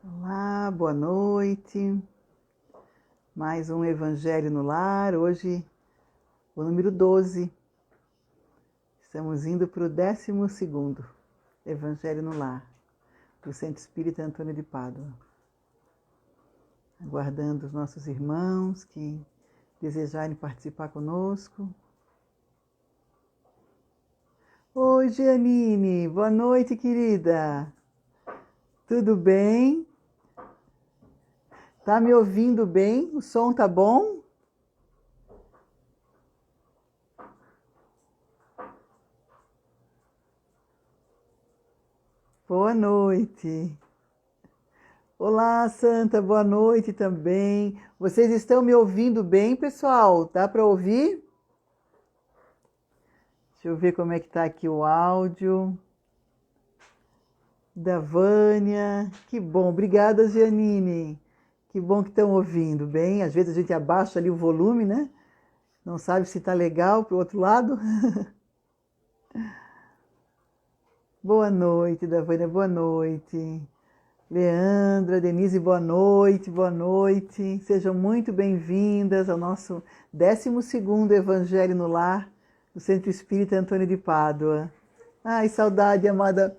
Olá, boa noite. Mais um Evangelho no Lar, hoje o número 12. Estamos indo para o 12º Evangelho no Lar, do Centro Espírita Antônio de Pádua. Aguardando os nossos irmãos que desejarem participar conosco. Oi, Gianine, boa noite, querida. Tudo bem? Tá me ouvindo bem? O som tá bom? Boa noite. Olá, Santa, boa noite também. Vocês estão me ouvindo bem, pessoal? Dá para ouvir? Deixa eu ver como é que tá aqui o áudio. Da Vânia. Que bom. Obrigada, Gianine. Que bom que estão ouvindo bem. Às vezes a gente abaixa ali o volume, né? Não sabe se tá legal pro outro lado. Boa noite, da Vânia. Boa noite. Leandra, Denise, boa noite, boa noite. Sejam muito bem-vindas ao nosso 12º Evangelho no Lar, do Centro Espírita Antônio de Pádua. Ai, saudade, amada.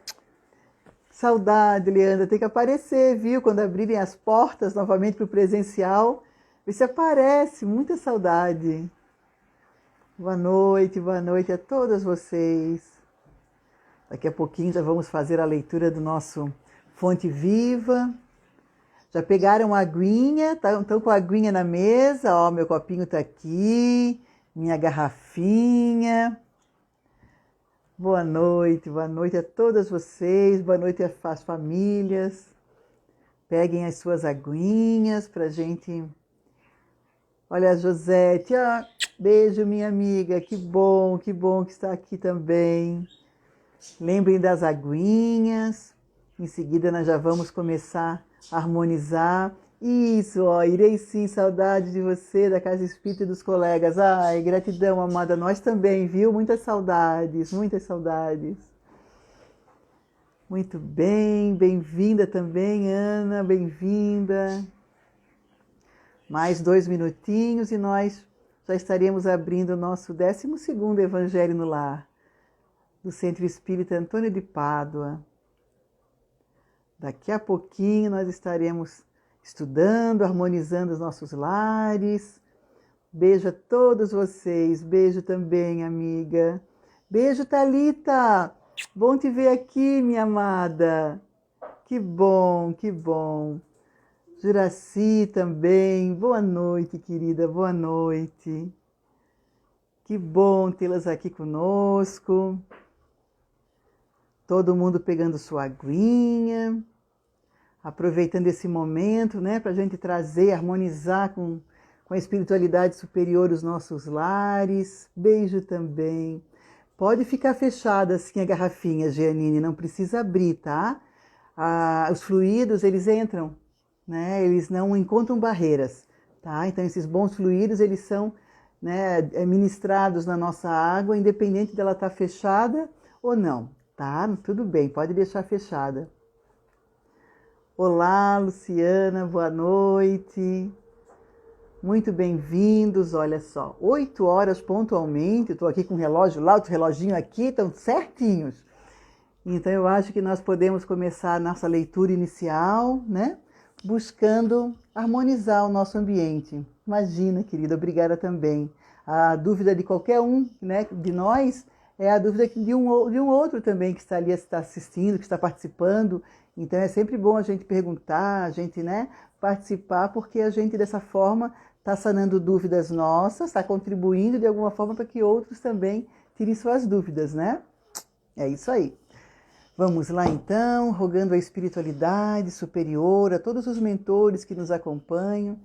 Saudade, Leandra. Tem que aparecer, viu? Quando abrirem as portas novamente para o presencial, vê se aparece. Muita saudade. Boa noite a todas vocês. Daqui a pouquinho já vamos fazer a leitura do nosso Fonte Viva. Já pegaram a aguinha? Estão com a aguinha na mesa? Ó, meu copinho está aqui, minha garrafinha. Boa noite a todas vocês, boa noite às famílias. Peguem as suas aguinhas para a gente... Olha a Josete, beijo minha amiga, que bom que está aqui também. Lembrem das aguinhas. Em seguida nós já vamos começar a harmonizar. Isso, irei sim, saudade de você, da Casa Espírita e dos colegas. Ai, gratidão, amada, nós também, viu? Muitas saudades, muitas saudades. Muito bem, bem-vinda também, Ana, bem-vinda. Mais 2 minutinhos e nós já estaremos abrindo o nosso 12º Evangelho no Lar, do Centro Espírita Antônio de Pádua. Daqui a pouquinho nós estaremos estudando, harmonizando os nossos lares. Beijo a todos vocês, beijo também, amiga. Beijo, Thalita, bom te ver aqui, minha amada. Que bom, que bom. Juraci também, boa noite, querida, boa noite. Que bom tê-las aqui conosco. Todo mundo pegando sua aguinha, aproveitando esse momento, né, para a gente trazer, harmonizar com a espiritualidade superior os nossos lares. Beijo também. Pode ficar fechada assim a garrafinha, Gianine, não precisa abrir, tá? Os fluidos, eles entram, né, eles não encontram barreiras, tá? Então esses bons fluidos, eles são, né, ministrados na nossa água, independente dela estar fechada ou não. Tá, tudo bem, pode deixar fechada. Olá, Luciana, boa noite. Muito bem-vindos, olha só, 8 horas pontualmente, estou aqui com o relógio lá, outro reloginho aqui, estão certinhos. Então eu acho que nós podemos começar a nossa leitura inicial, né? Buscando harmonizar o nosso ambiente. Imagina, querida, obrigada também. A dúvida de qualquer um, né, de nós, é a dúvida de um outro também que está ali, está assistindo, que está participando. Então é sempre bom a gente perguntar, a gente, né, participar, porque a gente dessa forma está sanando dúvidas nossas, está contribuindo de alguma forma para que outros também tirem suas dúvidas, né? É isso aí. Vamos lá então, rogando a espiritualidade superior, a todos os mentores que nos acompanham,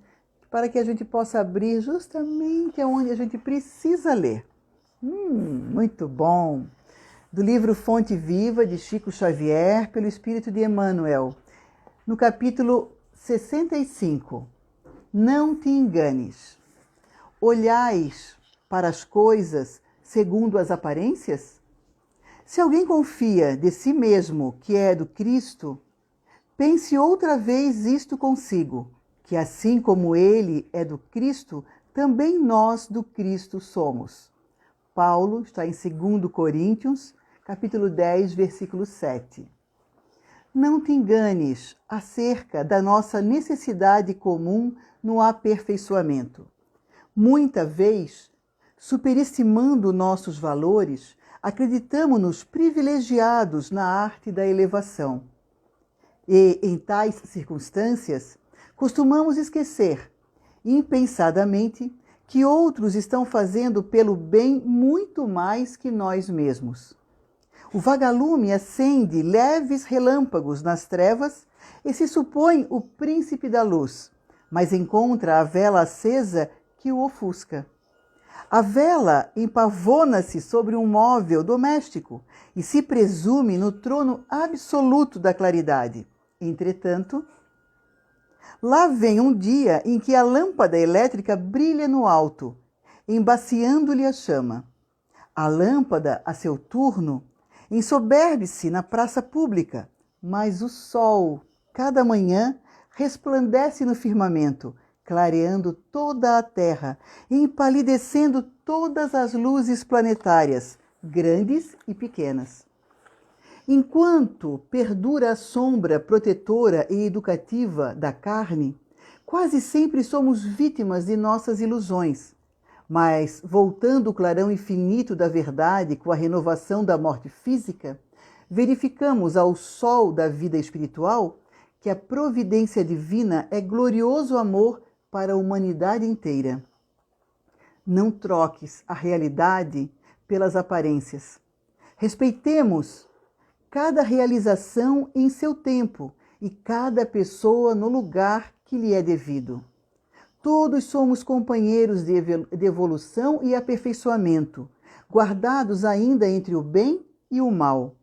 para que a gente possa abrir justamente aonde a gente precisa ler. Muito bom! Do livro Fonte Viva, de Chico Xavier, pelo Espírito de Emmanuel, no capítulo 65. Não te enganes. Olhais para as coisas segundo as aparências? Se alguém confia de si mesmo que é do Cristo, pense outra vez isto consigo, que assim como ele é do Cristo, também nós do Cristo somos. Paulo está em 2 Coríntios, capítulo 10, versículo 7. Não te enganes acerca da nossa necessidade comum no aperfeiçoamento. Muita vez, superestimando nossos valores, acreditamo-nos privilegiados na arte da elevação. E, em tais circunstâncias, costumamos esquecer, impensadamente, que outros estão fazendo pelo bem muito mais que nós mesmos. O vagalume acende leves relâmpagos nas trevas e se supõe o príncipe da luz, mas encontra a vela acesa que o ofusca. A vela empavona-se sobre um móvel doméstico e se presume no trono absoluto da claridade. Entretanto, lá vem um dia em que a lâmpada elétrica brilha no alto, embaciando-lhe a chama. A lâmpada, a seu turno, ensoberbe-se na praça pública, mas o sol, cada manhã, resplandece no firmamento, clareando toda a terra e empalidecendo todas as luzes planetárias, grandes e pequenas. Enquanto perdura a sombra protetora e educativa da carne, quase sempre somos vítimas de nossas ilusões. Mas, voltando o clarão infinito da verdade com a renovação da morte física, verificamos ao sol da vida espiritual que a providência divina é glorioso amor para a humanidade inteira. Não troques a realidade pelas aparências. Respeitemos cada realização em seu tempo e cada pessoa no lugar que lhe é devido. Todos somos companheiros de evolução e aperfeiçoamento, guardados ainda entre o bem e o mal,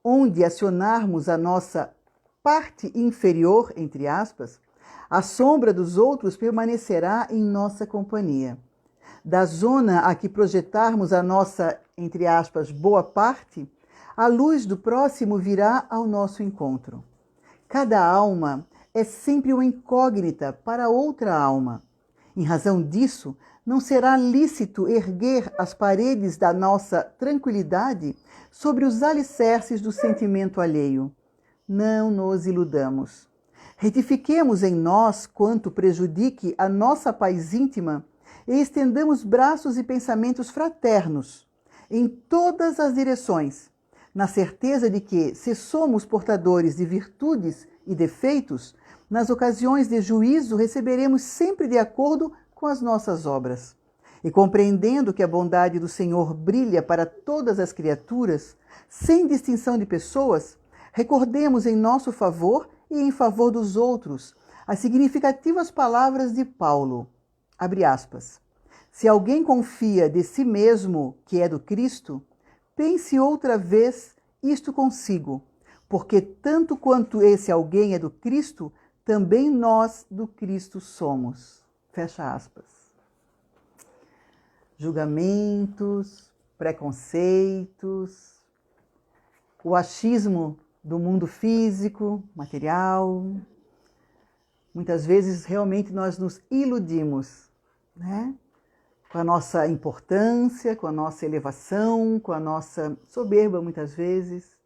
onde acionarmos a nossa parte inferior, entre aspas, a sombra dos outros permanecerá em nossa companhia. Da zona a que projetarmos a nossa, entre aspas, boa parte, a luz do próximo virá ao nosso encontro. Cada alma é sempre uma incógnita para outra alma. Em razão disso, não será lícito erguer as paredes da nossa tranquilidade sobre os alicerces do sentimento alheio. Não nos iludamos. Retifiquemos em nós quanto prejudique a nossa paz íntima e estendamos braços e pensamentos fraternos em todas as direções, na certeza de que, se somos portadores de virtudes e defeitos, nas ocasiões de juízo receberemos sempre de acordo com as nossas obras. E compreendendo que a bondade do Senhor brilha para todas as criaturas, sem distinção de pessoas, recordemos em nosso favor e em favor dos outros as significativas palavras de Paulo, abre aspas, se alguém confia de si mesmo que é do Cristo, pense outra vez isto consigo, porque tanto quanto esse alguém é do Cristo, também nós do Cristo somos. Fecha aspas. Julgamentos, preconceitos, o achismo do mundo físico, material. Muitas vezes realmente nós nos iludimos, né? Com a nossa importância, com a nossa elevação, com a nossa soberba, muitas vezes.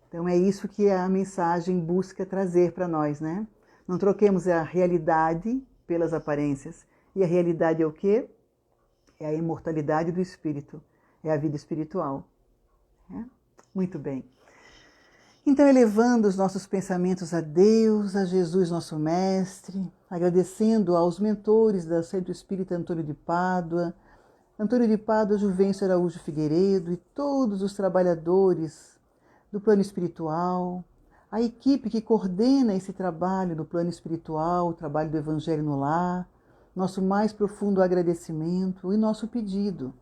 Então é isso que a mensagem busca trazer para nós, né? Não troquemos a realidade pelas aparências. E a realidade é o quê? É a imortalidade do espírito, é a vida espiritual. É? Muito bem. Então, elevando os nossos pensamentos a Deus, a Jesus, nosso Mestre, agradecendo aos mentores da Centro Espírita Antônio de Pádua, Juvencio Araújo Figueiredo e todos os trabalhadores do plano espiritual, a equipe que coordena esse trabalho no plano espiritual, o trabalho do Evangelho no Lar, nosso mais profundo agradecimento e nosso pedido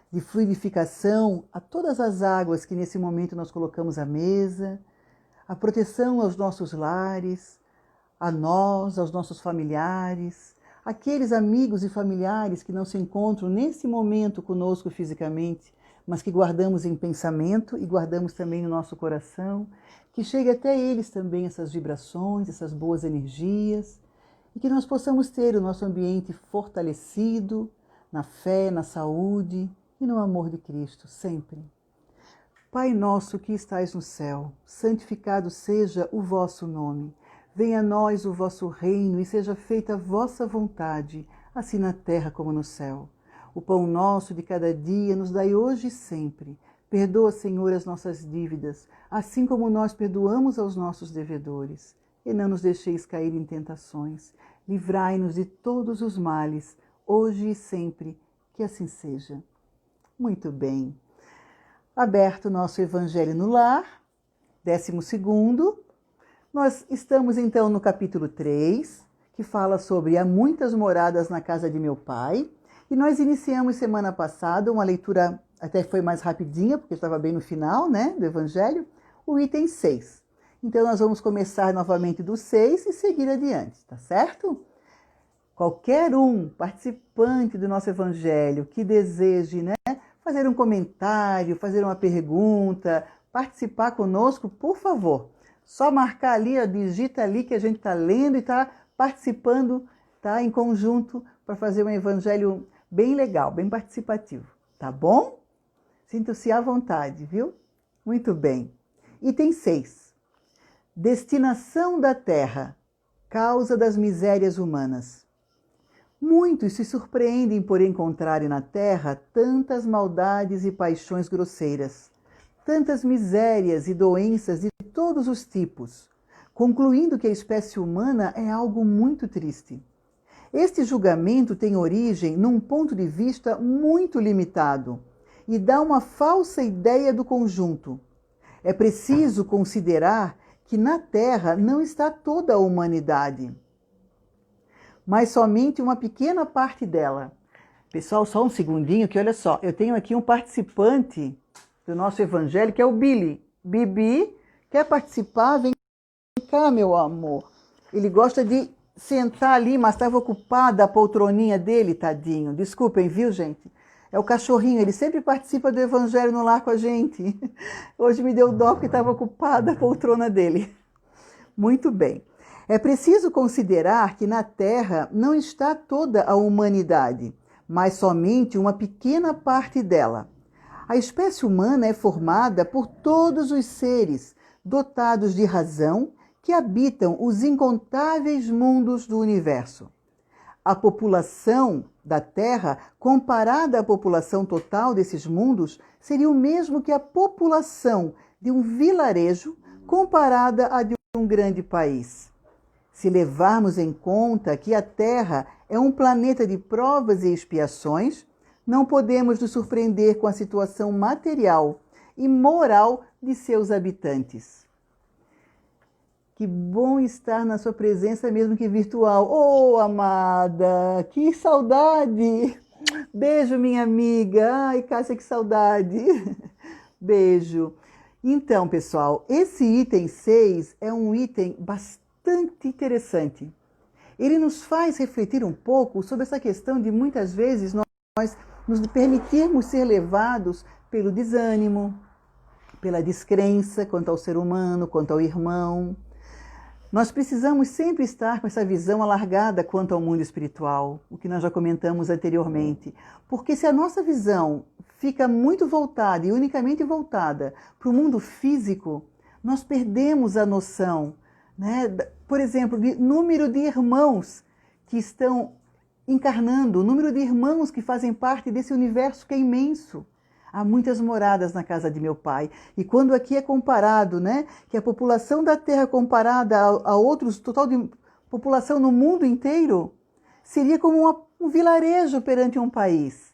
de fluidificação a todas as águas que nesse momento nós colocamos à mesa, a proteção aos nossos lares, a nós, aos nossos familiares, aqueles amigos e familiares que não se encontram nesse momento conosco fisicamente, mas que guardamos em pensamento e guardamos também no nosso coração, que chegue até eles também essas vibrações, essas boas energias, e que nós possamos ter o nosso ambiente fortalecido na fé, na saúde e no amor de Cristo, sempre. Pai nosso que estais no céu, santificado seja o vosso nome. Venha a nós o vosso reino e seja feita a vossa vontade, assim na terra como no céu. O pão nosso de cada dia nos dai hoje e sempre. Perdoa, Senhor, as nossas dívidas, assim como nós perdoamos aos nossos devedores. E não nos deixeis cair em tentações. Livrai-nos de todos os males, hoje e sempre. Que assim seja. Muito bem. Aberto o nosso Evangelho no Lar, 12º. Nós estamos então no capítulo 3, que fala sobre há muitas moradas na casa de meu pai. E nós iniciamos semana passada uma leitura, até foi mais rapidinha, porque estava bem no final, né, do Evangelho, o item 6. Então nós vamos começar novamente do 6 e seguir adiante, tá certo? Qualquer um participante do nosso Evangelho que deseje, né, fazer um comentário, fazer uma pergunta, participar conosco, por favor, só marcar ali, ó, digita ali que a gente está lendo e está participando, tá, em conjunto para fazer um Evangelho bem legal, bem participativo, tá bom? Sinta-se à vontade, viu? Muito bem. Item 6. Destinação da terra, causa das misérias humanas. Muitos se surpreendem por encontrarem na terra tantas maldades e paixões grosseiras, tantas misérias e doenças de todos os tipos, concluindo que a espécie humana é algo muito triste. Este julgamento tem origem num ponto de vista muito limitado e dá uma falsa ideia do conjunto. É preciso considerar que na Terra não está toda a humanidade, mas somente uma pequena parte dela. Pessoal, só um segundinho que olha só, eu tenho aqui um participante do nosso Evangelho que é o Billy. Bibi, quer participar? Vem cá, meu amor. Ele gosta de sentar ali, mas estava ocupada a poltroninha dele, tadinho. Desculpem, viu, gente? É o cachorrinho, ele sempre participa do Evangelho no Lar com a gente. Hoje me deu dó porque estava ocupada a poltrona dele. Muito bem. É preciso considerar que na Terra não está toda a humanidade, mas somente uma pequena parte dela. A espécie humana é formada por todos os seres dotados de razão que habitam os incontáveis mundos do universo. A população da Terra, comparada à população total desses mundos, seria o mesmo que a população de um vilarejo comparada à de um grande país. Se levarmos em conta que a Terra é um planeta de provas e expiações, não podemos nos surpreender com a situação material e moral de seus habitantes. Que bom estar na sua presença, mesmo que virtual. Oh, amada, que saudade! Beijo, minha amiga. Ai, Cássia, que saudade. Beijo. Então, pessoal, esse item 6 é um item bastante interessante. Ele nos faz refletir um pouco sobre essa questão de muitas vezes nós nos permitirmos ser levados pelo desânimo, pela descrença quanto ao ser humano, quanto ao irmão. Nós precisamos sempre estar com essa visão alargada quanto ao mundo espiritual, o que nós já comentamos anteriormente. Porque se a nossa visão fica muito voltada e unicamente voltada para o mundo físico, nós perdemos a noção, né? Por exemplo, de número de irmãos que estão encarnando, o número de irmãos que fazem parte desse universo que é imenso. Há muitas moradas na casa de meu pai. E quando aqui é comparado, né, que a população da Terra comparada a outros, total de população no mundo inteiro, seria como um vilarejo perante um país.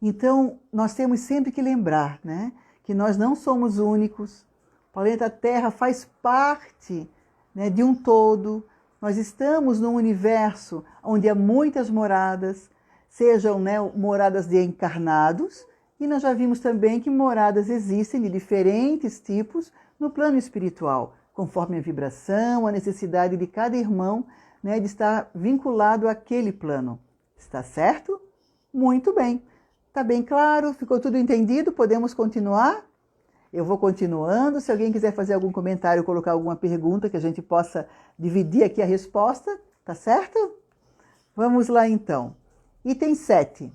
Então, nós temos sempre que lembrar, né, que nós não somos únicos. O planeta Terra faz parte, né, de um todo. Nós estamos num universo onde há muitas moradas, sejam, né, moradas de encarnados, e nós já vimos também que moradas existem de diferentes tipos no plano espiritual, conforme a vibração, a necessidade de cada irmão, né, de estar vinculado àquele plano. Está certo? Muito bem. Tá bem claro? Ficou tudo entendido? Podemos continuar? Eu vou continuando. Se alguém quiser fazer algum comentário, colocar alguma pergunta que a gente possa dividir aqui a resposta, tá certo? Vamos lá então. Item 7.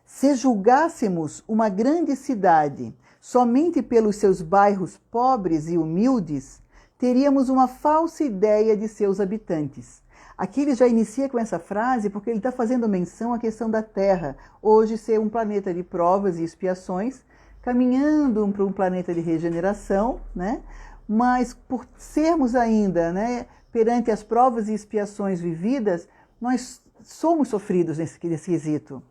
Se julgássemos uma grande cidade somente pelos seus bairros pobres e humildes, teríamos uma falsa ideia de seus habitantes. Aqui ele já inicia com essa frase porque ele está fazendo menção à questão da Terra, hoje ser um planeta de provas e expiações, caminhando para um planeta de regeneração, né? Mas por sermos ainda, né, perante as provas e expiações vividas, nós somos sofridos nesse quesito.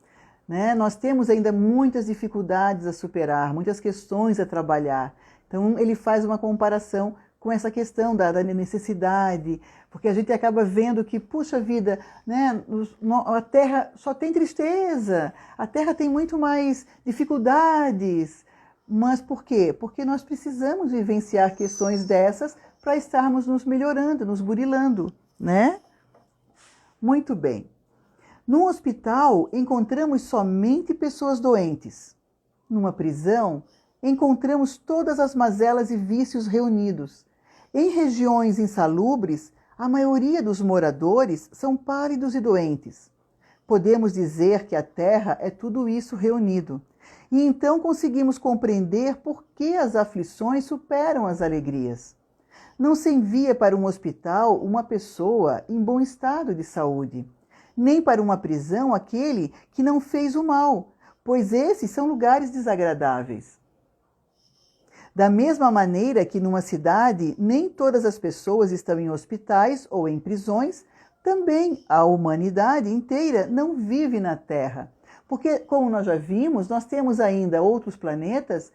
Né? Nós temos ainda muitas dificuldades a superar, muitas questões a trabalhar. Então ele faz uma comparação com essa questão da necessidade, porque a gente acaba vendo que, puxa vida, né, a Terra só tem tristeza, a Terra tem muito mais dificuldades. Mas por quê? Porque nós precisamos vivenciar questões dessas para estarmos nos melhorando, nos burilando, né? Muito bem. Num hospital, encontramos somente pessoas doentes. Numa prisão, encontramos todas as mazelas e vícios reunidos. Em regiões insalubres, a maioria dos moradores são pálidos e doentes. Podemos dizer que a Terra é tudo isso reunido. E então conseguimos compreender por que as aflições superam as alegrias. Não se envia para um hospital uma pessoa em bom estado de saúde, nem para uma prisão aquele que não fez o mal, pois esses são lugares desagradáveis. Da mesma maneira que numa cidade nem todas as pessoas estão em hospitais ou em prisões, também a humanidade inteira não vive na Terra. Porque, como nós já vimos, nós temos ainda outros planetas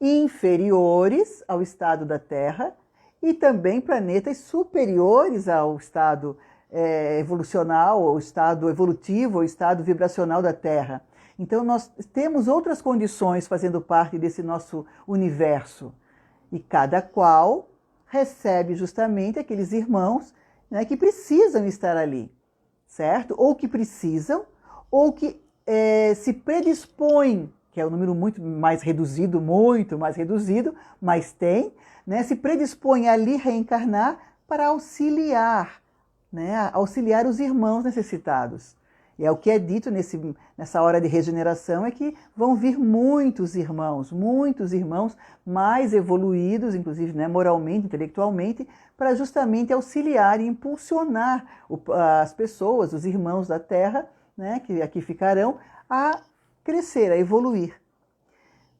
inferiores ao estado da Terra e também planetas superiores ao estado evolucional, ao estado evolutivo, ao estado vibracional da Terra. Então, nós temos outras condições fazendo parte desse nosso universo. E cada qual recebe justamente aqueles irmãos, né, que precisam estar ali, certo? Ou que precisam, ou que se predispõem, que é um número muito mais reduzido, mas tem, né, se predispõem a ali reencarnar para auxiliar, né, auxiliar os irmãos necessitados. E é o que é dito nessa hora de regeneração, é que vão vir muitos irmãos mais evoluídos, inclusive, né, moralmente, intelectualmente, para justamente auxiliar e impulsionar as pessoas, os irmãos da Terra, né, que aqui ficarão, a crescer, a evoluir.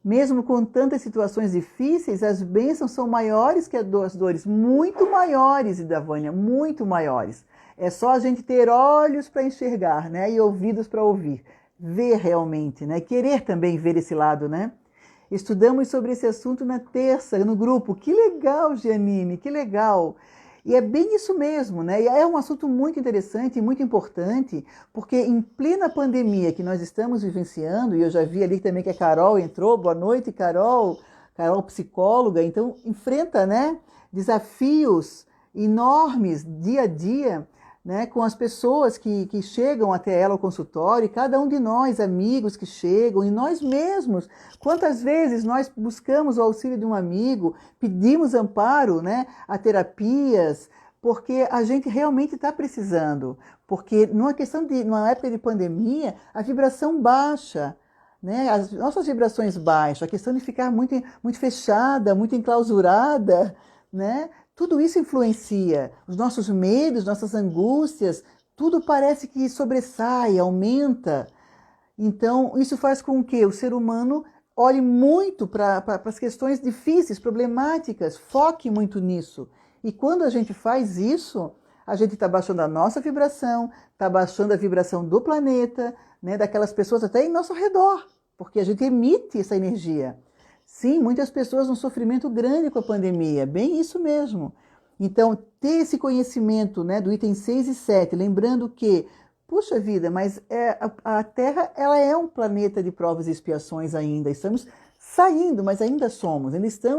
Mesmo com tantas situações difíceis, as bênçãos são maiores que as dores, muito maiores, Idavânia, muito maiores. É só a gente ter olhos para enxergar, né, e ouvidos para ouvir, ver realmente, né, querer também ver esse lado, né. Estudamos sobre esse assunto na terça, no grupo. Que legal, Giannini, que legal! E é bem isso mesmo, né? E é um assunto muito interessante e muito importante, porque em plena pandemia que nós estamos vivenciando, e eu já vi ali também que a Carol entrou, boa noite, Carol, Carol psicóloga, então enfrenta, né, desafios enormes dia a dia, né, com as pessoas que chegam até ela ao consultório, e cada um de nós, amigos que chegam, e nós mesmos, quantas vezes nós buscamos o auxílio de um amigo, pedimos amparo, né, a terapias, porque a gente realmente está precisando, porque numa época de pandemia, a vibração baixa, né, as nossas vibrações baixas, a questão de ficar muito, muito fechada, muito enclausurada, né, tudo isso influencia, os nossos medos, nossas angústias, tudo parece que sobressai, aumenta. Então, isso faz com que o ser humano olhe muito para as questões difíceis, problemáticas, foque muito nisso. E quando a gente faz isso, a gente está baixando a nossa vibração, está baixando a vibração do planeta, né, daquelas pessoas até em nosso redor, porque a gente emite essa energia. Sim, muitas pessoas num sofrimento grande com a pandemia, bem isso mesmo. Então, ter esse conhecimento, né, do item 6 e 7, lembrando que, puxa vida, mas a Terra ela é um planeta de provas e expiações ainda, estamos saindo, mas ainda estamos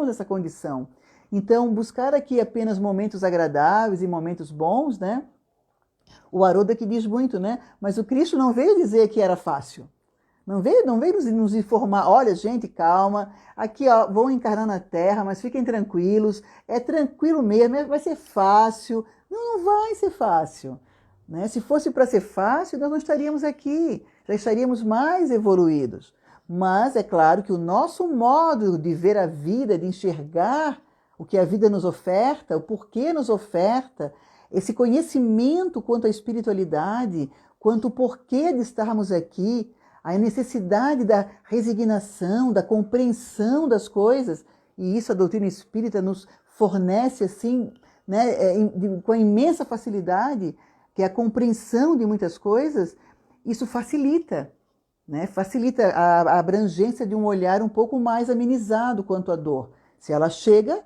nessa condição. Então, buscar aqui apenas momentos agradáveis e momentos bons, né? O Aroda que diz muito, né? Mas o Cristo não veio dizer que era fácil. Não veio nos informar, olha gente, calma, aqui ó, vão encarnar na Terra, mas fiquem tranquilos, é tranquilo mesmo, vai ser fácil. Não vai ser fácil. Né? Se fosse para ser fácil, nós não estaríamos aqui, já estaríamos mais evoluídos. Mas é claro que o nosso modo de ver a vida, de enxergar o que a vida nos oferta, o porquê nos oferta, esse conhecimento quanto à espiritualidade, quanto o porquê de estarmos aqui, a necessidade da resignação, da compreensão das coisas, e isso a doutrina espírita nos fornece assim, né, com imensa facilidade, que é a compreensão de muitas coisas, isso facilita, né? Facilita a abrangência de um olhar um pouco mais amenizado quanto à dor. Se ela chega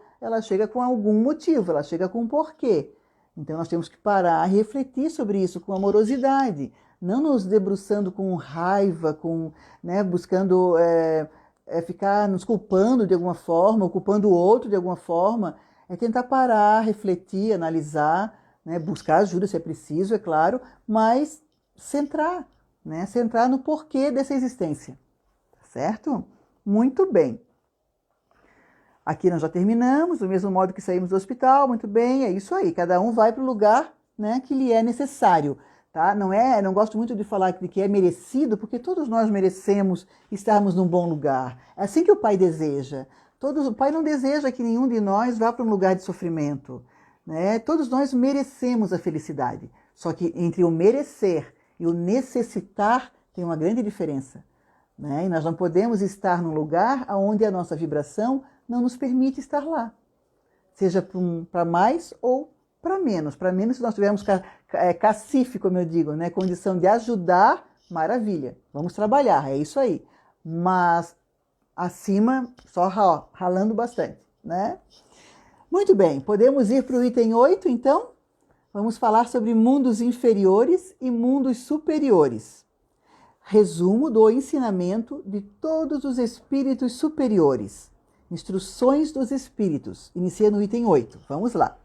com algum motivo, ela chega com um porquê. Então nós temos que parar e refletir sobre isso com amorosidade, não nos debruçando com raiva, né, buscando ficar nos culpando de alguma forma, ou culpando o outro de alguma forma. É tentar parar, refletir, analisar, né, buscar ajuda se é preciso, é claro, mas centrar, né, centrar no porquê dessa existência. Certo? Muito bem. Aqui nós já terminamos, do mesmo modo que saímos do hospital, muito bem, é isso aí, cada um vai para o lugar, né, que lhe é necessário, tá? Não gosto muito de falar que é merecido, porque todos nós merecemos estarmos num bom lugar. É assim que o Pai deseja. O Pai não deseja que nenhum de nós vá para um lugar de sofrimento, né? Todos nós merecemos a felicidade, só que entre o merecer e o necessitar tem uma grande diferença, né? E nós não podemos estar num lugar onde a nossa vibração não nos permite estar lá, seja para mais ou para menos. Para menos, se nós tivermos cacife, como eu digo, né? Condição de ajudar, maravilha, vamos trabalhar, é isso aí. Mas acima, só ralando bastante, né? Muito bem, podemos ir para o item 8, então? Vamos falar sobre mundos inferiores e mundos superiores. Resumo do ensinamento de todos os espíritos superiores. Instruções dos espíritos. Inicia no item 8. Vamos lá.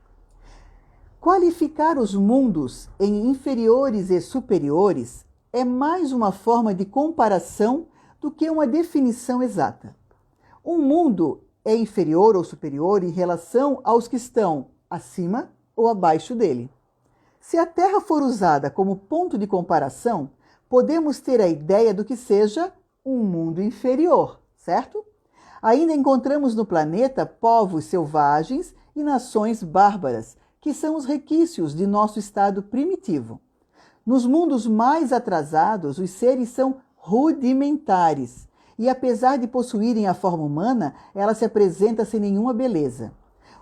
Qualificar os mundos em inferiores e superiores é mais uma forma de comparação do que uma definição exata. Um mundo é inferior ou superior em relação aos que estão acima ou abaixo dele. Se a Terra for usada como ponto de comparação, podemos ter a ideia do que seja um mundo inferior, certo? Ainda encontramos no planeta povos selvagens e nações bárbaras, que são os requisitos de nosso estado primitivo. Nos mundos mais atrasados, os seres são rudimentares, e apesar de possuírem a forma humana, ela se apresenta sem nenhuma beleza.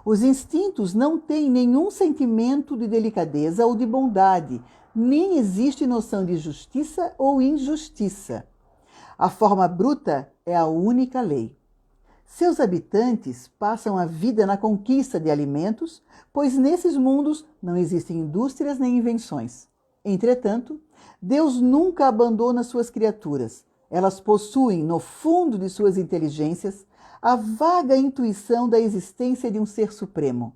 Os instintos não têm nenhum sentimento de delicadeza ou de bondade, nem existe noção de justiça ou injustiça. A forma bruta é a única lei. Seus habitantes passam a vida na conquista de alimentos, pois nesses mundos não existem indústrias nem invenções. Entretanto, Deus nunca abandona suas criaturas. Elas possuem, no fundo de suas inteligências, a vaga intuição da existência de um ser supremo.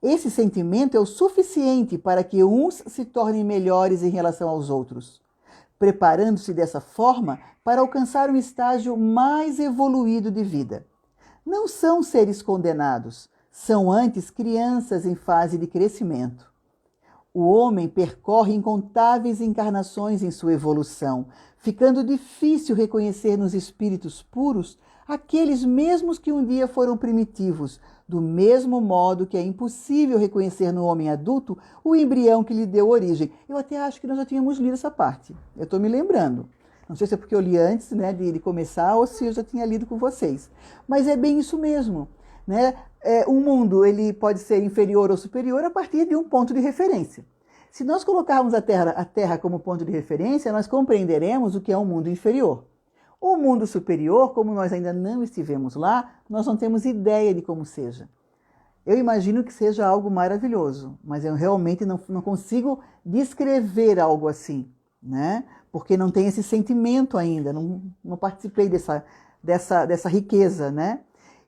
Esse sentimento é o suficiente para que uns se tornem melhores em relação aos outros, preparando-se dessa forma para alcançar um estágio mais evoluído de vida. Não são seres condenados, são antes crianças em fase de crescimento. O homem percorre incontáveis encarnações em sua evolução, ficando difícil reconhecer nos espíritos puros aqueles mesmos que um dia foram primitivos, do mesmo modo que é impossível reconhecer no homem adulto o embrião que lhe deu origem. Eu até acho que nós já tínhamos lido essa parte, eu estou me lembrando. Não sei se é porque eu li antes, né, de começar, ou se eu já tinha lido com vocês. Mas é bem isso mesmo, né? Um mundo ele pode ser inferior ou superior a partir de um ponto de referência. Se nós colocarmos a Terra como ponto de referência, nós compreenderemos o que é um mundo inferior. O mundo superior, como nós ainda não estivemos lá, nós não temos ideia de como seja. Eu imagino que seja algo maravilhoso, mas eu realmente não consigo descrever algo assim, né? Porque não tem esse sentimento ainda, não participei dessa riqueza, né?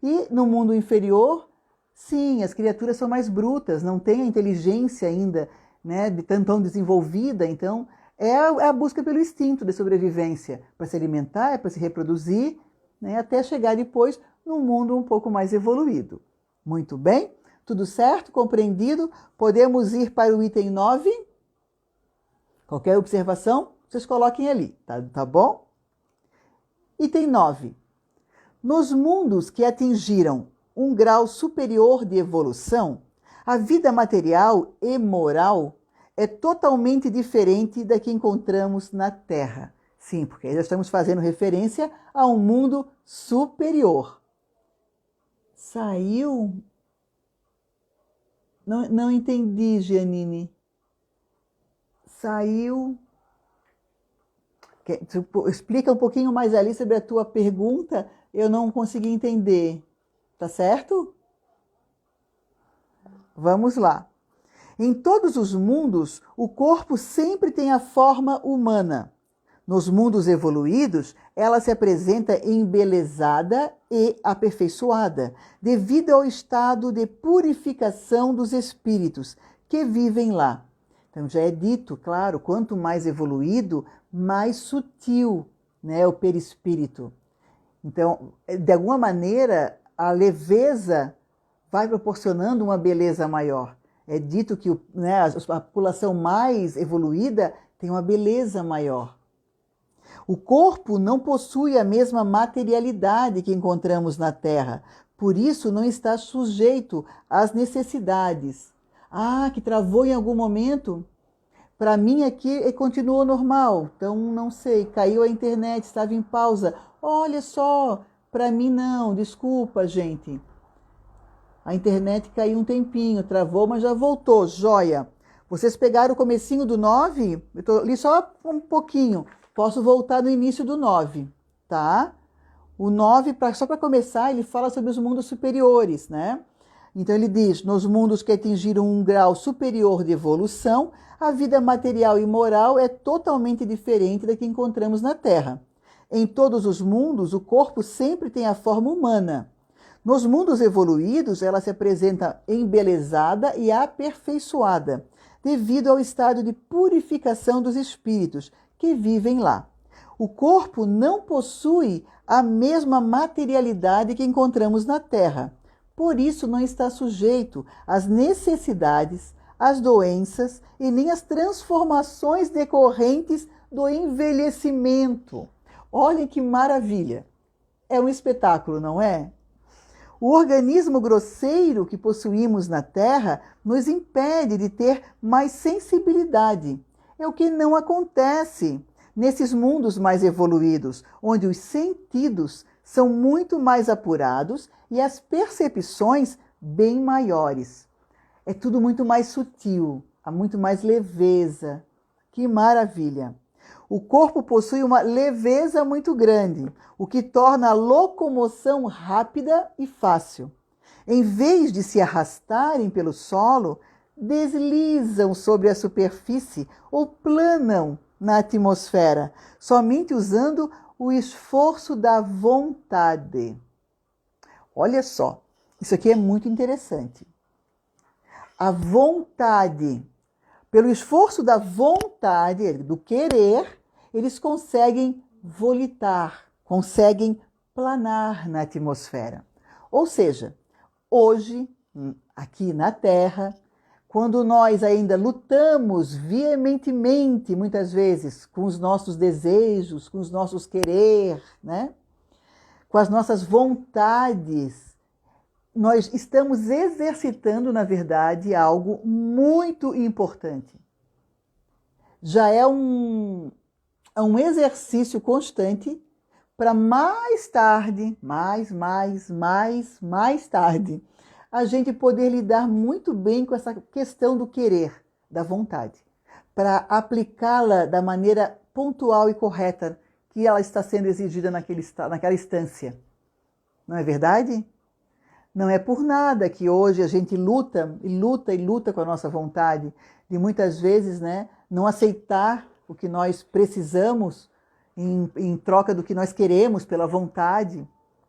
E no mundo inferior, sim, as criaturas são mais brutas, não têm a inteligência ainda, né, tão desenvolvida, então É a busca pelo instinto de sobrevivência, para se alimentar, para se reproduzir, né, até chegar depois num mundo um pouco mais evoluído. Muito bem? Tudo certo? Compreendido? Podemos ir para o item 9? Qualquer observação, vocês coloquem ali, tá bom? Item 9. Nos mundos que atingiram um grau superior de evolução, a vida material e moral é totalmente diferente da que encontramos na Terra. Sim, porque já estamos fazendo referência a um mundo superior. Saiu? Não entendi, Giannini. Saiu? Explica um pouquinho mais ali sobre a tua pergunta, eu não consegui entender. Tá certo? Vamos lá. Em todos os mundos, o corpo sempre tem a forma humana. Nos mundos evoluídos, ela se apresenta embelezada e aperfeiçoada, devido ao estado de purificação dos espíritos que vivem lá. Então já é dito, claro, quanto mais evoluído, mais sutil, né, o perispírito. Então, de alguma maneira, a leveza vai proporcionando uma beleza maior. É dito que né, a população mais evoluída tem uma beleza maior. O corpo não possui a mesma materialidade que encontramos na Terra, por isso não está sujeito às necessidades. Ah, que travou em algum momento? Para mim aqui continuou normal, então não sei, caiu a internet, estava em pausa. Olha só, para mim não, desculpa, gente. A internet caiu um tempinho, travou, mas já voltou, joia. Vocês pegaram o comecinho do 9? Eu li só um pouquinho. Posso voltar no início do 9, tá? O 9, só para começar, ele fala sobre os mundos superiores, né? Então ele diz, nos mundos que atingiram um grau superior de evolução, a vida material e moral é totalmente diferente da que encontramos na Terra. Em todos os mundos, o corpo sempre tem a forma humana. Nos mundos evoluídos, ela se apresenta embelezada e aperfeiçoada, devido ao estado de purificação dos espíritos que vivem lá. O corpo não possui a mesma materialidade que encontramos na Terra, por isso não está sujeito às necessidades, às doenças e nem às transformações decorrentes do envelhecimento. Olhem que maravilha! É um espetáculo, não é? O organismo grosseiro que possuímos na Terra nos impede de ter mais sensibilidade. É o que não acontece nesses mundos mais evoluídos, onde os sentidos são muito mais apurados e as percepções bem maiores. É tudo muito mais sutil, há muito mais leveza. Que maravilha! O corpo possui uma leveza muito grande, o que torna a locomoção rápida e fácil. Em vez de se arrastarem pelo solo, deslizam sobre a superfície ou planam na atmosfera, somente usando o esforço da vontade. Olha só, isso aqui é muito interessante. A vontade, pelo esforço da vontade, do querer, eles conseguem volitar, conseguem planar na atmosfera. Ou seja, hoje, aqui na Terra, quando nós ainda lutamos veementemente, muitas vezes, com os nossos desejos, com os nossos querer, né? Com as nossas vontades, nós estamos exercitando, na verdade, algo muito importante. Já é um exercício constante para mais tarde, mais tarde, a gente poder lidar muito bem com essa questão do querer, da vontade, para aplicá-la da maneira pontual e correta que ela está sendo exigida naquela instância. Não é verdade? Não é por nada que hoje a gente luta com a nossa vontade, de muitas vezes, né, não aceitar o que nós precisamos em troca do que nós queremos pela vontade,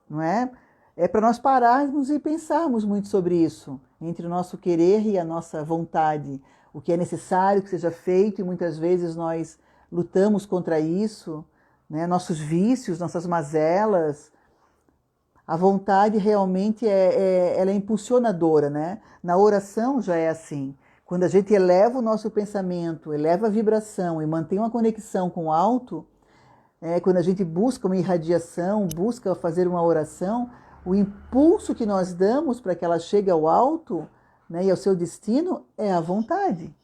não é? É para nós pararmos e pensarmos muito sobre isso, entre o nosso querer e a nossa vontade, o que é necessário que seja feito, e muitas vezes nós lutamos contra isso, né? Nossos vícios, nossas mazelas. A vontade realmente ela é impulsionadora, né? Na oração já é assim. Quando a gente eleva o nosso pensamento, eleva a vibração e mantém uma conexão com o alto, quando a gente busca uma irradiação, busca fazer uma oração, o impulso que nós damos para que ela chegue ao alto, né, e ao seu destino é a vontade.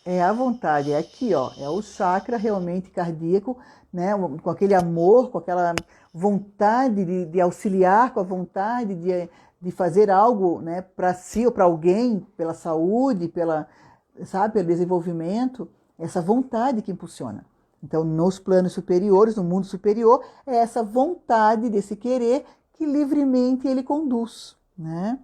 É a vontade, é aqui, ó, é o chakra realmente cardíaco, né, com aquele amor, com aquela vontade de auxiliar, com a vontade de fazer algo, né, para si ou para alguém, pela saúde, pelo desenvolvimento, essa vontade que impulsiona. Então, nos planos superiores, no mundo superior, é essa vontade desse querer que livremente ele conduz, né,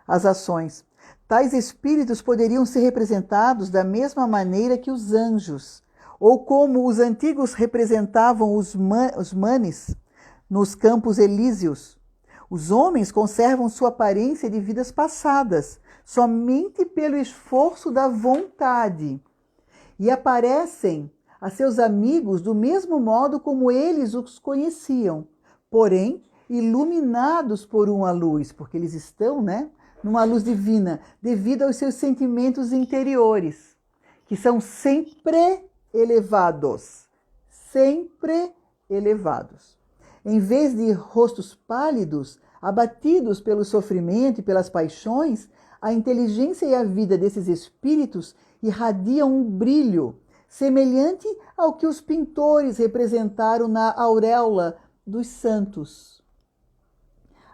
as ações. Tais espíritos poderiam ser representados da mesma maneira que os anjos, ou como os antigos representavam os manes nos campos elíseos. Os homens conservam sua aparência de vidas passadas, somente pelo esforço da vontade, e aparecem a seus amigos do mesmo modo como eles os conheciam, porém iluminados por uma luz, porque eles estão, né, numa luz divina, devido aos seus sentimentos interiores, que são sempre elevados, sempre elevados. Em vez de rostos pálidos, abatidos pelo sofrimento e pelas paixões, a inteligência e a vida desses espíritos irradiam um brilho semelhante ao que os pintores representaram na auréola dos santos.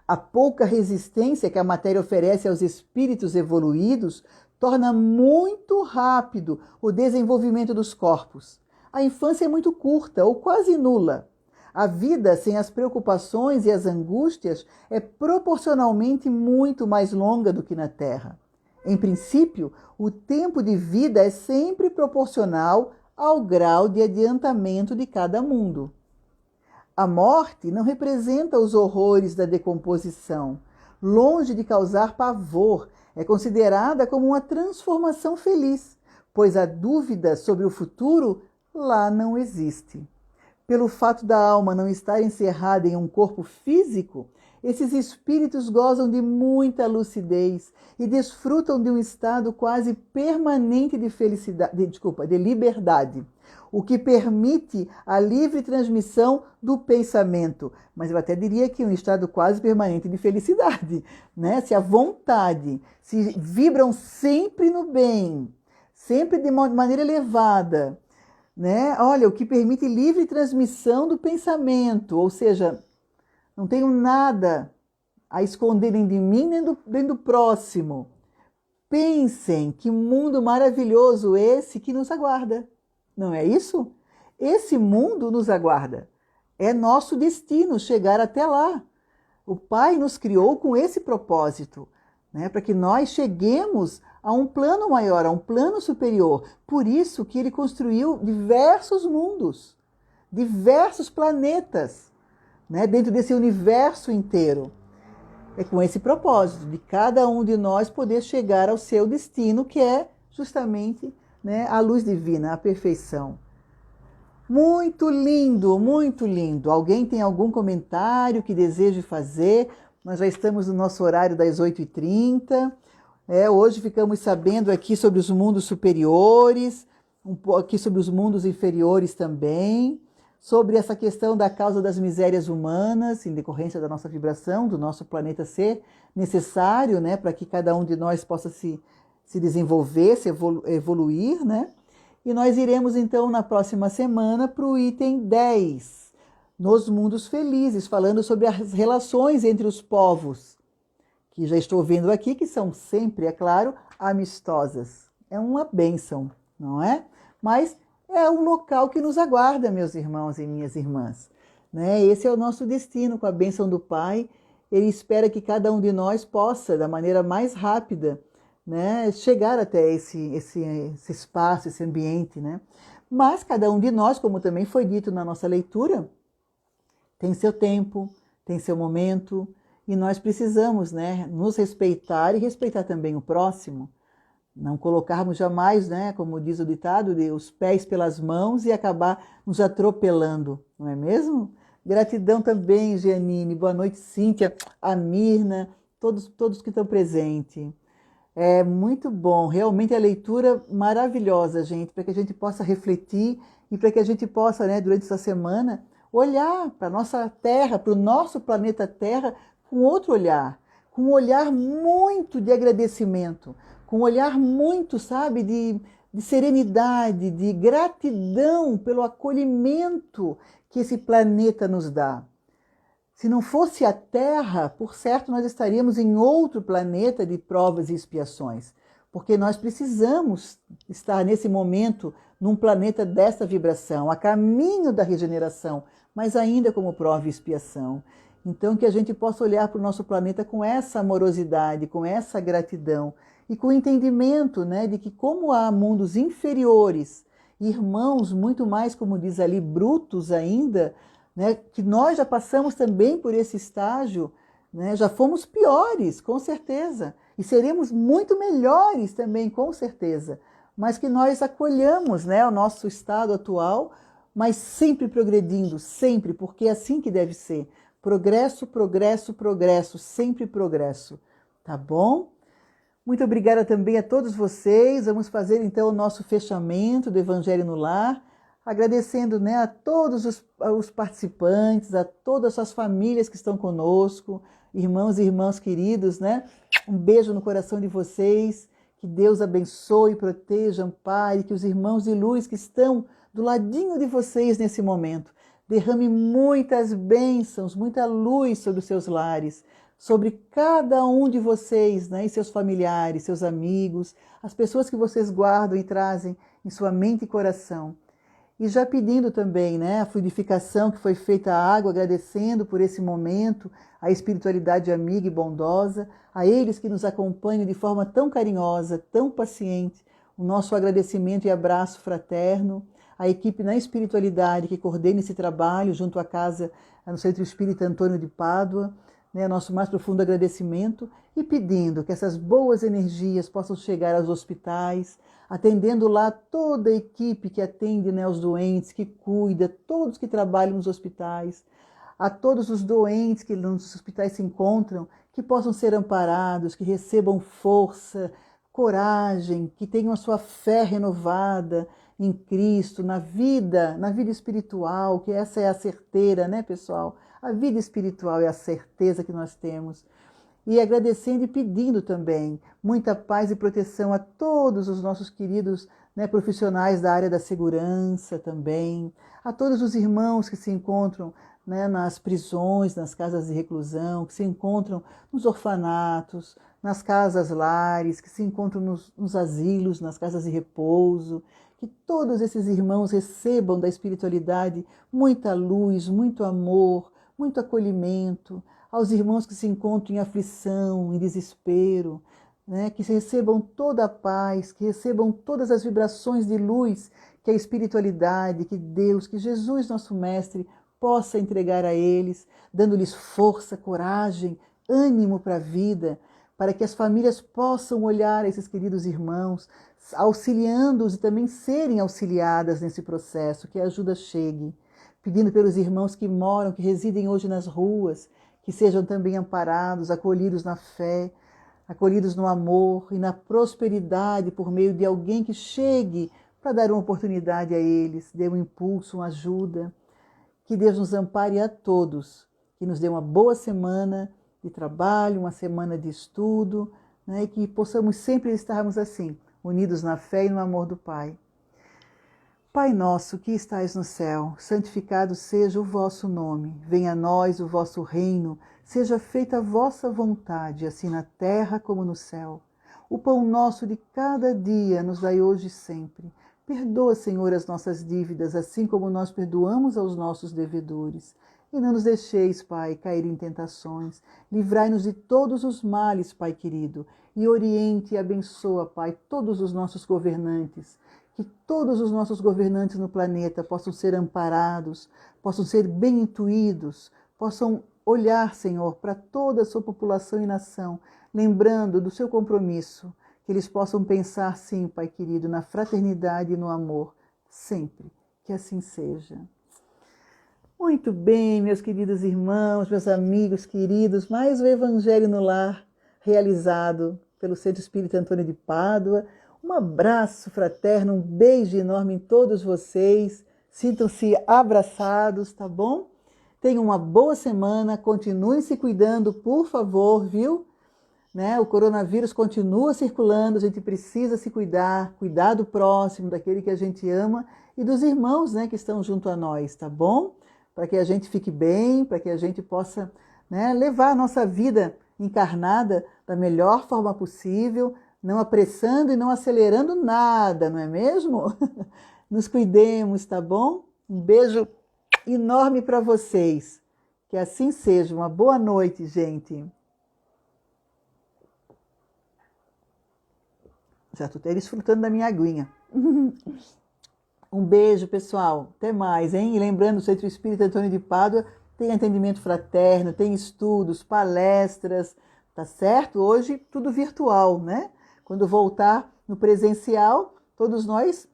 A pouca resistência que a matéria oferece aos espíritos evoluídos torna muito rápido o desenvolvimento dos corpos. A infância é muito curta ou quase nula. A vida sem as preocupações e as angústias é proporcionalmente muito mais longa do que na Terra. Em princípio, o tempo de vida é sempre proporcional ao grau de adiantamento de cada mundo. A morte não representa os horrores da decomposição. Longe de causar pavor, é considerada como uma transformação feliz, pois a dúvida sobre o futuro lá não existe. Pelo fato da alma não estar encerrada em um corpo físico, esses espíritos gozam de muita lucidez e desfrutam de um estado quase permanente de liberdade, o que permite a livre transmissão do pensamento. Mas eu até diria que um estado quase permanente de felicidade, né? Se a vontade, se vibram sempre no bem, sempre de maneira elevada, né? Olha, o que permite livre transmissão do pensamento, ou seja, não tenho nada a esconder nem de mim nem do próximo. Pensem que mundo maravilhoso esse que nos aguarda. Não é isso? Esse mundo nos aguarda. É nosso destino chegar até lá. O Pai nos criou com esse propósito, né? Para que nós cheguemos a um plano maior, a um plano superior. Por isso que ele construiu diversos mundos, diversos planetas, né, dentro desse universo inteiro. É com esse propósito de cada um de nós poder chegar ao seu destino, que é justamente, né, a luz divina, a perfeição. Muito lindo, muito lindo. Alguém tem algum comentário que deseje fazer? Nós já estamos no nosso horário das 8h30. Hoje ficamos sabendo aqui sobre os mundos superiores, um pouco aqui sobre os mundos inferiores também, sobre essa questão da causa das misérias humanas, em decorrência da nossa vibração, do nosso planeta ser necessário, né, para que cada um de nós possa se desenvolver, se evoluir, né? E nós iremos então na próxima semana para o item 10, nos mundos felizes, falando sobre as relações entre os povos, que já estou vendo aqui, que são sempre, é claro, amistosas. É uma bênção, não é? Mas é um local que nos aguarda, meus irmãos e minhas irmãs, né? Esse é o nosso destino, com a bênção do Pai. Ele espera que cada um de nós possa, da maneira mais rápida, né, chegar até esse espaço, esse ambiente, né? Mas cada um de nós, como também foi dito na nossa leitura, tem seu tempo, tem seu momento, e nós precisamos, né, nos respeitar e respeitar também o próximo, Não colocarmos jamais, né, como diz o ditado, os pés pelas mãos e acabar nos atropelando, não é mesmo? Gratidão também, Gianine. Boa noite, Cíntia, a Mirna, todos que estão presentes. É muito bom, realmente a leitura maravilhosa, gente, para que a gente possa refletir e para que a gente possa, né, durante essa semana, olhar para a nossa Terra, para o nosso planeta Terra, com outro olhar, com um olhar muito de agradecimento, com um olhar muito, sabe, de serenidade, de gratidão pelo acolhimento que esse planeta nos dá. Se não fosse a Terra, por certo, nós estaríamos em outro planeta de provas e expiações, porque nós precisamos estar nesse momento num planeta dessa vibração, a caminho da regeneração, mas ainda como prova e expiação. Então, que a gente possa olhar para o nosso planeta com essa amorosidade, com essa gratidão e com o entendimento, né, de que como há mundos inferiores, irmãos muito mais, como diz ali, brutos ainda, né, que nós já passamos também por esse estágio, né, já fomos piores, com certeza, e seremos muito melhores também, com certeza, mas que nós acolhamos, né, o nosso estado atual, mas sempre progredindo, sempre, porque é assim que deve ser. Progresso, progresso, progresso, sempre progresso, tá bom? Muito obrigada também a todos vocês. Vamos fazer então o nosso fechamento do Evangelho no Lar, agradecendo, né, a todos os participantes, a todas as suas famílias que estão conosco, irmãos e irmãs queridos, né? Um beijo no coração de vocês, que Deus abençoe, proteja, ampare, que os irmãos de luz que estão do ladinho de vocês nesse momento derrame muitas bênçãos, muita luz sobre os seus lares, sobre cada um de vocês, né, e seus familiares, seus amigos, as pessoas que vocês guardam e trazem em sua mente e coração. E já pedindo também, né, a fluidificação que foi feita à água, agradecendo por esse momento, a espiritualidade amiga e bondosa, a eles que nos acompanham de forma tão carinhosa, tão paciente, o nosso agradecimento e abraço fraterno, a equipe na espiritualidade que coordena esse trabalho junto à casa, no Centro Espírita Antônio de Pádua, né, nosso mais profundo agradecimento e pedindo que essas boas energias possam chegar aos hospitais, atendendo lá toda a equipe que atende, né, os doentes, que cuida, todos que trabalham nos hospitais, a todos os doentes que nos hospitais se encontram, que possam ser amparados, que recebam força, coragem, que tenham a sua fé renovada em Cristo, na vida espiritual, que essa é a certeira, né, pessoal? A vida espiritual é a certeza que nós temos. E agradecendo e pedindo também muita paz e proteção a todos os nossos queridos, né, profissionais da área da segurança também, a todos os irmãos que se encontram, né, nas prisões, nas casas de reclusão, que se encontram nos orfanatos, nas casas lares, que se encontram nos asilos, nas casas de repouso, que todos esses irmãos recebam da espiritualidade muita luz, muito amor, muito acolhimento, aos irmãos que se encontram em aflição, em desespero, né? Que recebam toda a paz, que recebam todas as vibrações de luz que a espiritualidade, que Deus, que Jesus, nosso Mestre, possa entregar a eles, dando-lhes força, coragem, ânimo para a vida, para que as famílias possam olhar esses queridos irmãos, auxiliando-os e também serem auxiliadas nesse processo, que a ajuda chegue. Pedindo pelos irmãos que moram, que residem hoje nas ruas, que sejam também amparados, acolhidos na fé, acolhidos no amor e na prosperidade por meio de alguém que chegue para dar uma oportunidade a eles, dê um impulso, uma ajuda. Que Deus nos ampare a todos, que nos dê uma boa semana de trabalho, uma semana de estudo, né, e que possamos sempre estarmos assim, unidos na fé e no amor do Pai. Pai nosso que estais no céu, santificado seja o vosso nome. Venha a nós o vosso reino, seja feita a vossa vontade, assim na terra como no céu. O pão nosso de cada dia nos dai hoje e sempre. Perdoa, Senhor, as nossas dívidas, assim como nós perdoamos aos nossos devedores. E não nos deixeis, Pai, cair em tentações. Livrai-nos de todos os males, Pai querido, e oriente e abençoa, Pai, todos os nossos governantes. Que todos os nossos governantes no planeta possam ser amparados, possam ser bem intuídos, possam olhar, Senhor, para toda a sua população e nação, lembrando do seu compromisso, que eles possam pensar, sim, Pai querido, na fraternidade e no amor, sempre. Que assim seja. Muito bem, meus queridos irmãos, meus amigos queridos, mais um Evangelho no Lar realizado pelo Centro Espírita Antônio de Pádua. Um abraço fraterno, um beijo enorme em todos vocês. Sintam-se abraçados, tá bom? Tenham uma boa semana, continuem se cuidando, por favor, viu? Né? O coronavírus continua circulando, a gente precisa se cuidar, cuidar do próximo, daquele que a gente ama e dos irmãos, né, que estão junto a nós, tá bom? Para que a gente fique bem, para que a gente possa, né, levar a nossa vida encarnada da melhor forma possível, não apressando e não acelerando nada, não é mesmo? Nos cuidemos, tá bom? Um beijo enorme para vocês. Que assim seja. Uma boa noite, gente. Já estou até desfrutando da minha aguinha. Um beijo, pessoal. Até mais, hein? E lembrando, o Centro Espírita Antônio de Pádua tem atendimento fraterno, tem estudos, palestras, tá certo? Hoje tudo virtual, né? Quando voltar no presencial, todos nós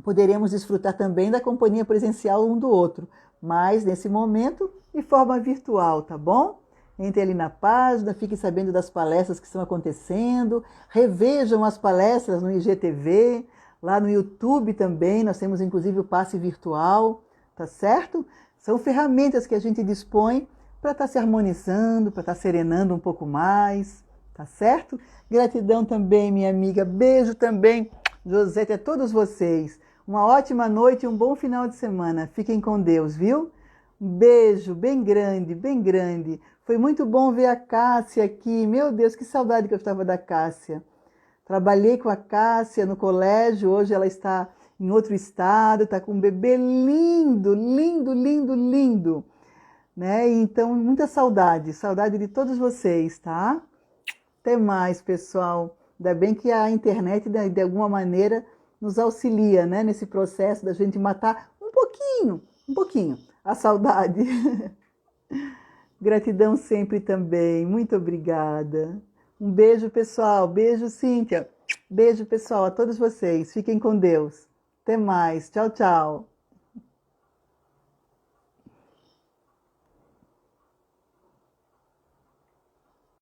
poderemos desfrutar também da companhia presencial um do outro, mas nesse momento de forma virtual, tá bom? Entre ali na página, fiquem sabendo das palestras que estão acontecendo, revejam as palestras no IGTV, lá no YouTube também, nós temos inclusive o passe virtual, tá certo? São ferramentas que a gente dispõe para estar se harmonizando, para estar serenando um pouco mais, tá certo? Gratidão também, minha amiga, beijo também, Josete, a todos vocês. Uma ótima noite e um bom final de semana. Fiquem com Deus, viu? Um beijo bem grande, bem grande. Foi muito bom ver a Cássia aqui. Meu Deus, que saudade que eu estava da Cássia. Trabalhei com a Cássia no colégio, hoje ela está em outro estado, está com um bebê lindo, lindo, lindo, lindo. Né? Então, muita saudade, saudade de todos vocês, tá? Até mais, pessoal. Ainda bem que a internet, de alguma maneira, nos auxilia, né, nesse processo da gente matar um pouquinho, a saudade. Gratidão sempre também. Muito obrigada. Um beijo, pessoal. Beijo, Cíntia. Beijo, pessoal, a todos vocês. Fiquem com Deus. Até mais. Tchau, tchau.